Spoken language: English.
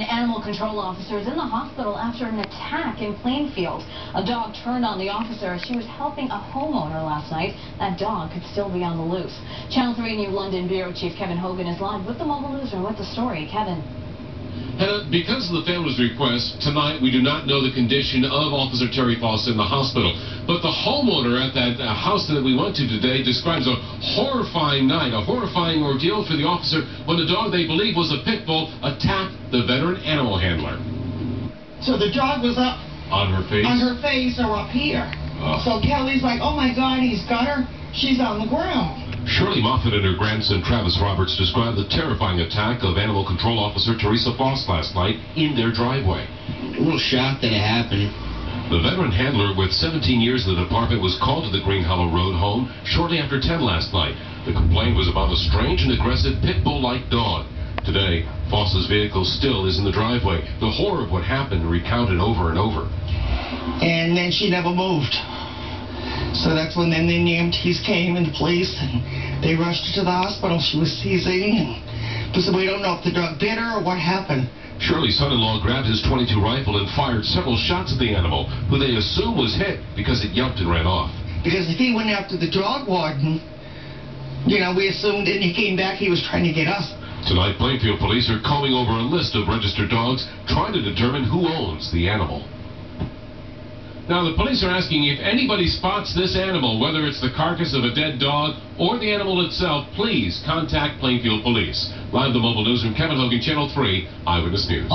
An animal control officer is in the hospital after an attack in Plainfield. A dog turned on the officer as she was helping a homeowner last night. That dog could still be on the loose. Channel 3 New London Bureau Chief Kevin Hogan is live with the mobile newsroom with the story. Kevin. Because of the family's request, tonight we do not know the condition of Officer Terry Foss in the hospital. But the homeowner at that house that we went to today describes a horrifying night, a horrifying ordeal for the officer when the dog they believe was a pit bull attacked the veteran animal handler. So the dog was up on her face? On her face or up here. So Kelly's like, oh my God, he's got her. She's on the ground. Shirley Moffat and her grandson Travis Roberts described the terrifying attack of Animal Control Officer Teresa Foss last night in their driveway. A little shocked that it happened. The veteran handler with 17 years in the department was called to the Green Hollow Road home shortly after 10 last night. The complaint was about a strange and aggressive pit bull-like dog. Today, Foss's vehicle still is in the driveway. The horror of what happened recounted over and over. And then she never moved. So that's when then the EMTs came and the police, and they rushed her to the hospital. She was seizing, and so we don't know if the dog bit her or what happened. Shirley's son-in-law grabbed his .22 rifle and fired several shots at the animal, who they assume was hit because it yelped and ran off. Because if he went after the dog warden, we assumed, and he came back, he was trying to get us. Tonight, Plainfield police are combing over a list of registered dogs, trying to determine who owns the animal. Now, the police are asking if anybody spots this animal, whether it's the carcass of a dead dog or the animal itself, please contact Plainfield Police. Live the mobile newsroom, Kevin Hogan, Channel 3 Eyewitness News.